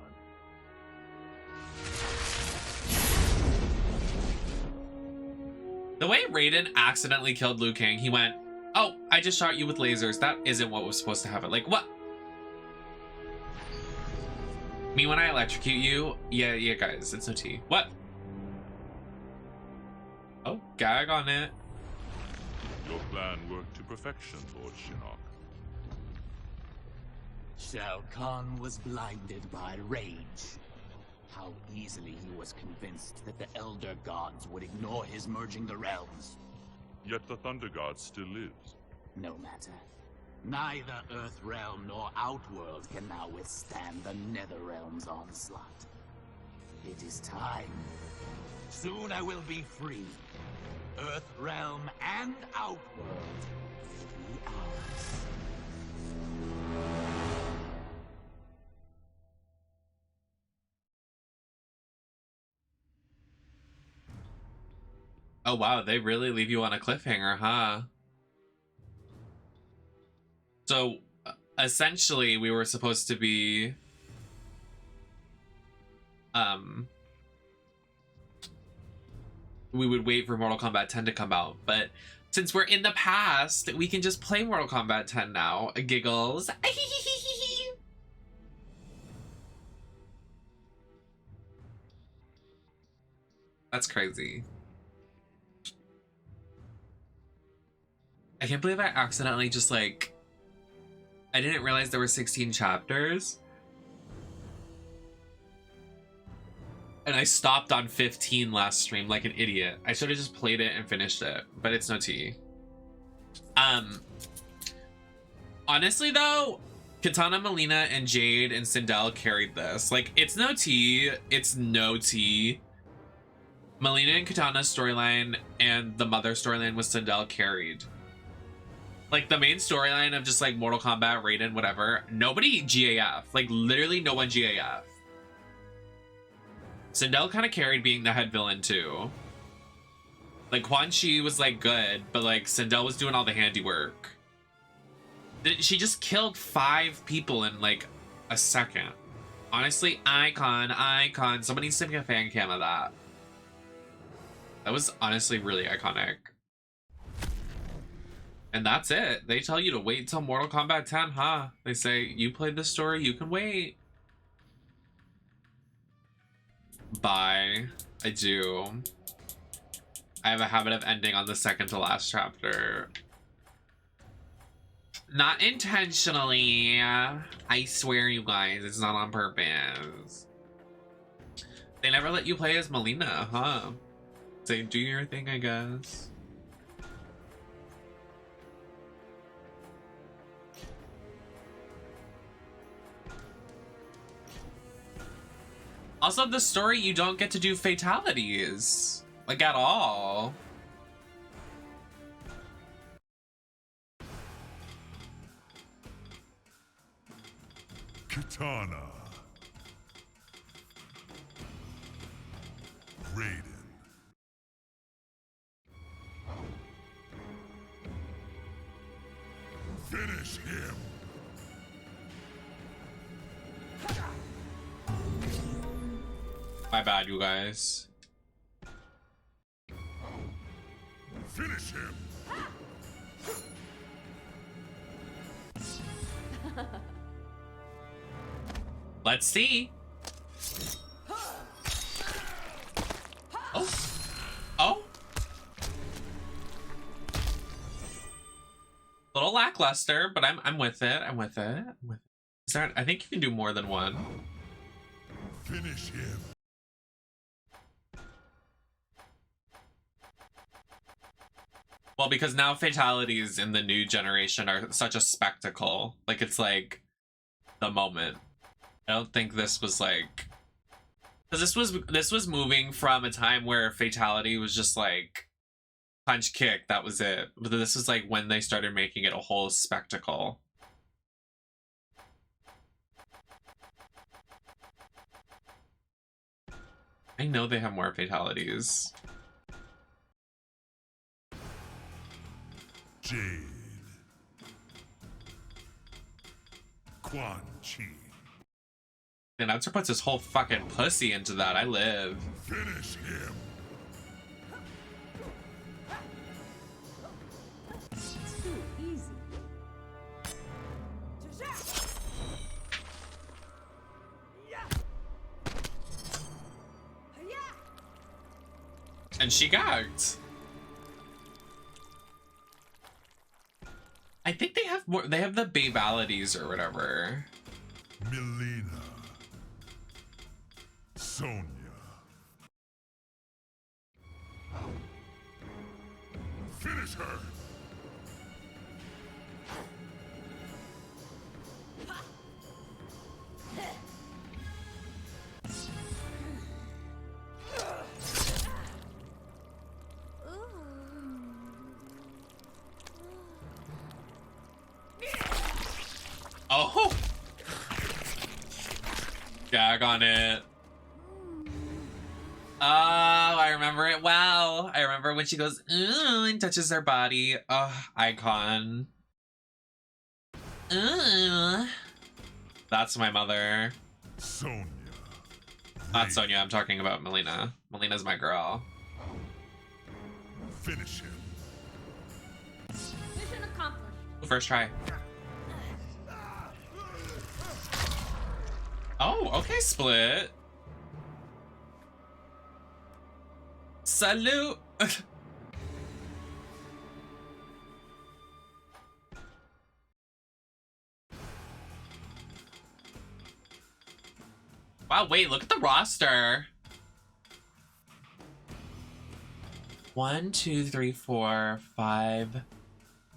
The way Raiden accidentally killed Liu Kang, he went, "Oh, I just shot you with lasers. That isn't what was supposed to happen." Like, what? Me when I electrocute you? Yeah, guys, it's no tea. What? Oh, gag on it. Your plan worked to perfection, Lord Shinnok. Shao Kahn was blinded by rage. How easily he was convinced that the Elder Gods would ignore his merging the realms. Yet the Thunder God still lives. No matter. Neither Earthrealm nor Outworld can now withstand the Netherrealm's onslaught. It is time. Soon I will be free. Earthrealm and Outworld will be ours. Oh wow, they really leave you on a cliffhanger, huh? So, essentially, we were supposed to be... we would wait for Mortal Kombat 10 to come out, but since we're in the past, we can just play Mortal Kombat 10 now. Giggles. That's crazy. I can't believe I accidentally just like... I didn't realize there were 16 chapters. And I stopped on 15 last stream like an idiot. I should have just played it and finished it, but it's no tea. Honestly though, Kitana, Melina, and Jade and Sindel carried this. Like, it's no tea. It's no tea. Melina and Kitana's storyline and the mother storyline with Sindel carried. Like, the main storyline of just, like, Mortal Kombat, Raiden, whatever, nobody GAF. Like, literally no one GAF. Sindel kind of carried being the head villain, too. Like, Quan Chi was, like, good, but, like, Sindel was doing all the handiwork. She just killed 5 people in, like, a second. Honestly, icon. Somebody needs to make a fan cam of that. That was honestly really iconic. And that's it. They tell you to wait until Mortal Kombat 10, huh? They say, you played this story, you can wait. Bye. I do. I have a habit of ending on the second to last chapter. Not intentionally. I swear, you guys, it's not on purpose. They never let you play as Melina, huh? Say, do your thing, I guess. Also, the story, you don't get to do fatalities. Like, at all. Kitana. Raiden. Finish him. My bad, you guys. Finish him. Let's see. Oh. Oh. Little lackluster, but I'm with it. I'm with it. Is there, I think you can do more than one. Finish him. Well, because now fatalities in the new generation are such a spectacle. Like, it's like the moment. I don't think this was like, because this was moving from a time where fatality was just like punch kick, that was it. But this was like when they started making it a whole spectacle. I know they have more fatalities. Jade. Quan Chi. And Answer puts his whole fucking pussy into that. I live. Finish him. Too easy. And she gagged. I think they have more. They have the babalities or whatever. Melina. Sonya. Finish her. Oh! Gag on it. Oh, I remember it well. I remember when she goes, ooh, and touches their body. Oh, icon. Ooh. That's my mother. Sonya. Not Sonya, I'm talking about Melina. Melina's my girl. Finish him. Mission accomplished. First try. Oh, okay, Split. Salute. Wow, wait, look at the roster. 1, 2, 3, 4, 5,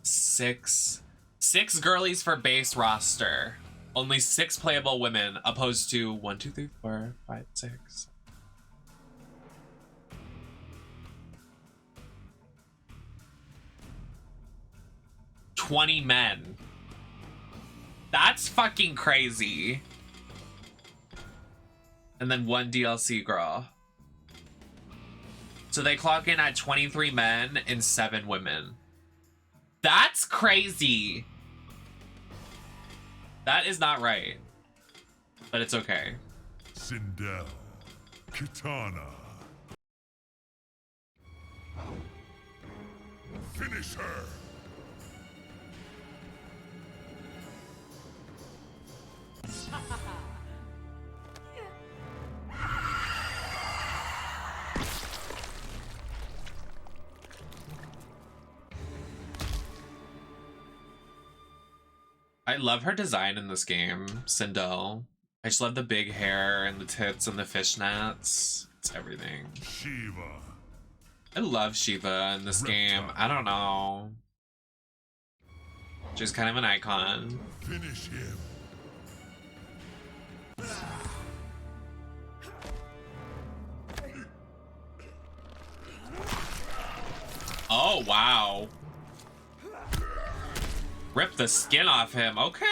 6. 6 girlies for base roster. Only 6 playable women, opposed to 1, 2, 3, 4, 5, 6. $20 men. That's fucking crazy. And then 1 DLC girl. So they clock in at 23 men and 7 women. That's crazy. That is not right. But it's okay. Sindel. Kitana. Finish her. I love her design in this game, Sindel. I just love the big hair and the tits and the fishnets. It's everything. Shiva. I love Shiva in this game. I don't know. She's kind of an icon. Finish him. Oh, wow. Rip the skin off him. Okay.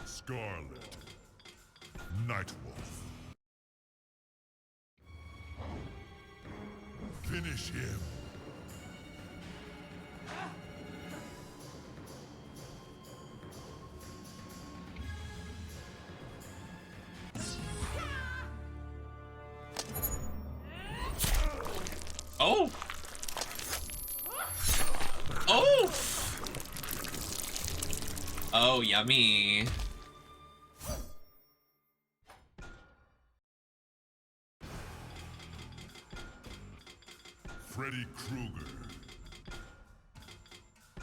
Scarlet. Nightwolf. Finish him. Oh. Oh. Oh, yummy. Freddy Krueger.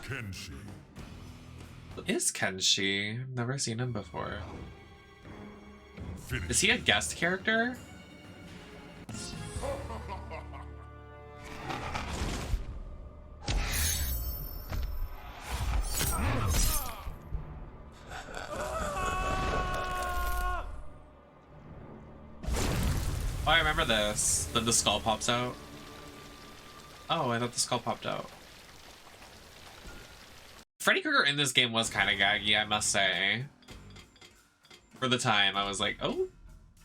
Kenshi. Who is Kenshi? I've never seen him before. Finish. Is he a guest character? Oh, I remember this. Then the skull pops out. Oh, I thought the skull popped out. Freddy Krueger in this game was kind of gaggy, I must say. For the time, I was like, oh,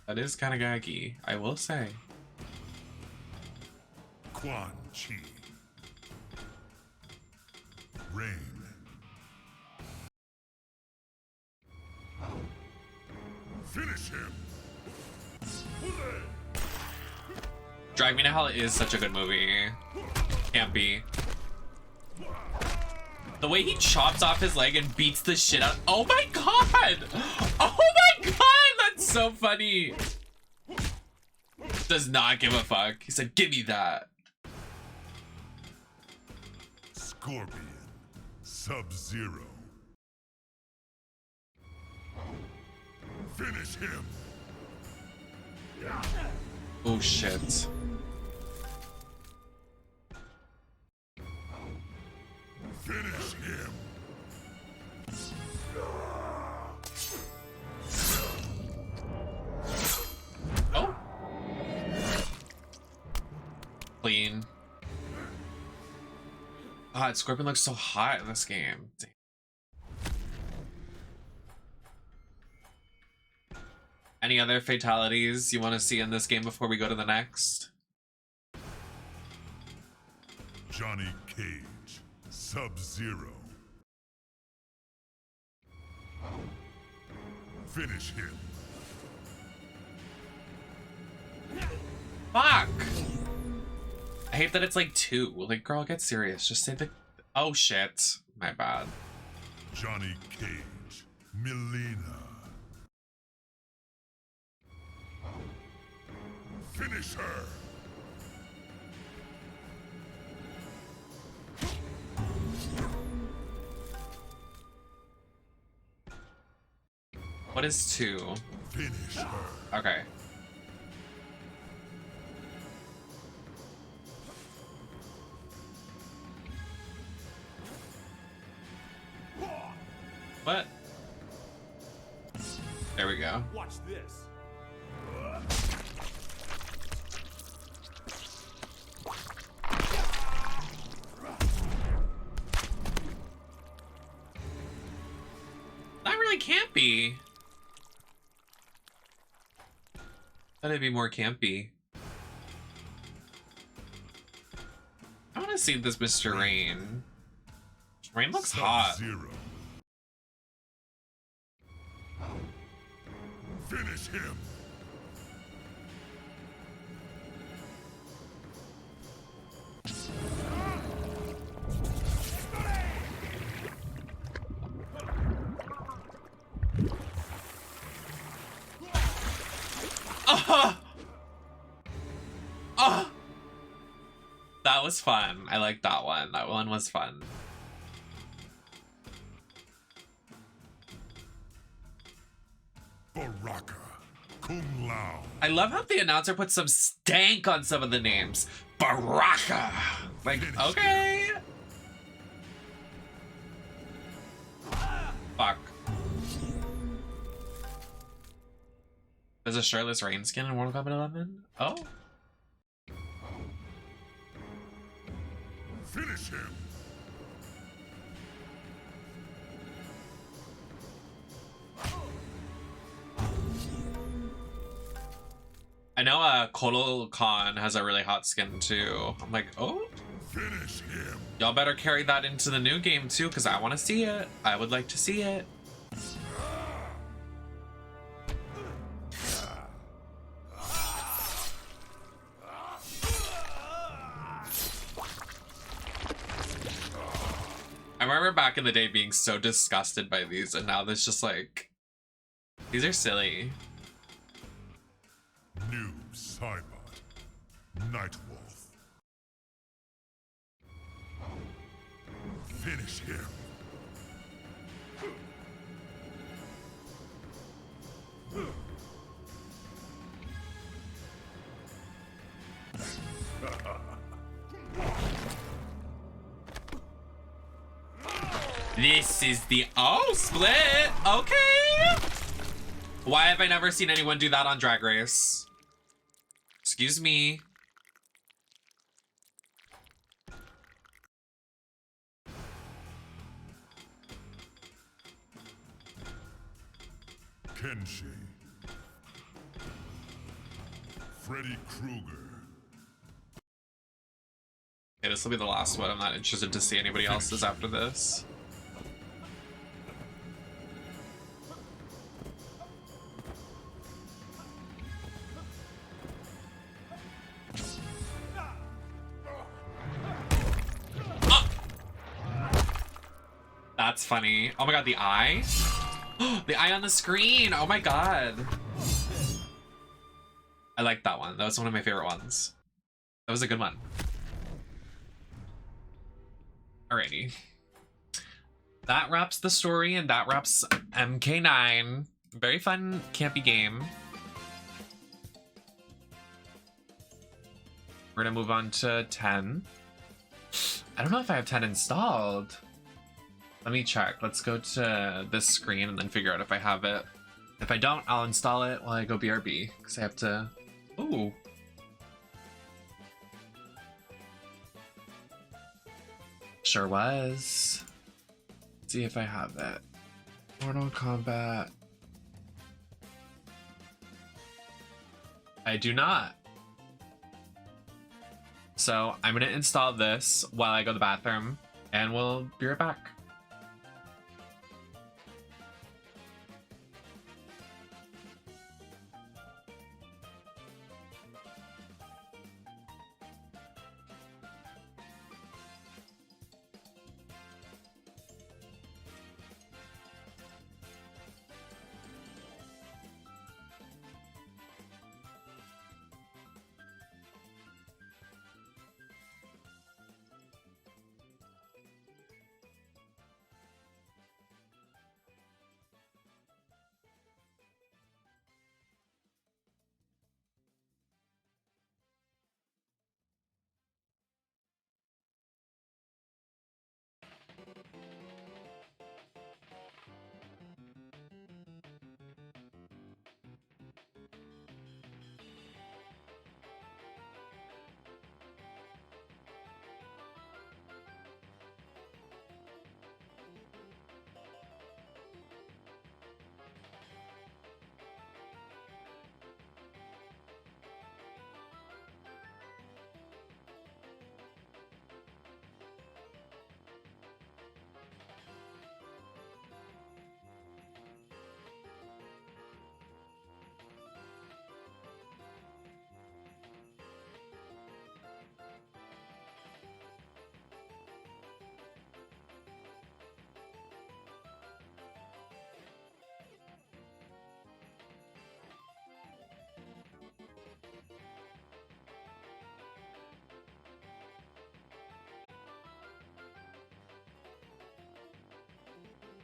that is kind of gaggy, I will say. Quan Chi. Rain. Finish him. Drag Me to Hell is such a good movie. Can't be. The way he chops off his leg and beats the shit out. Oh my god! Oh my god! That's so funny. Does not give a fuck. He said, give me that. Scorpion. Sub-Zero. Finish him. Oh shit. Finish him. Oh. Clean. God, Scorpion looks so hot in this game. Damn. Any other fatalities you want to see in this game before we go to the next? Johnny Cage. Sub-Zero. Finish him. Fuck! I hate that it's like 2. Like, girl, get serious. Just say the... Oh, shit. My bad. Johnny Cage. Melina. Finish her. What is 2? Finish her. Okay. What? There we go. Watch this. campy. Thought it'd be more campy. I want to see this Mr. Rain. Rain looks hot. Finish him. That was fun. I like that one. That one was fun. Baraka, Kung Lao. I love how the announcer put some stank on some of the names. Baraka. Like, okay. Fuck. There's a shirtless Rain skin in Mortal Kombat 11? Oh. Finish him. I know Kotal Khan has a really hot skin too. I'm like, oh. Finish him. Y'all better carry that into the new game too, because I want to see it. I would like to see it. I remember back in the day being so disgusted by these, and now there's just like, these are silly. New Cybot, Nightwolf. Finish him. This is the split. Okay. Why have I never seen anyone do that on Drag Race? Excuse me. Kenshi. Freddy Krueger. Okay, this will be the last one. I'm not interested to see anybody else's after this. That's funny. Oh my god, the eye? The eye on the screen! Oh my god. I like that one. That was one of my favorite ones. That was a good one. Alrighty. That wraps the story and that wraps MK9. Very fun, campy game. We're gonna move on to 10. I don't know if I have 10 installed. Let me check. Let's go to this screen and then figure out if I have it. If I don't, I'll install it while I go BRB, because I have to... Ooh. Sure was. Let's see if I have it. Mortal Kombat. I do not. So I'm gonna install this while I go to the bathroom, and we'll be right back.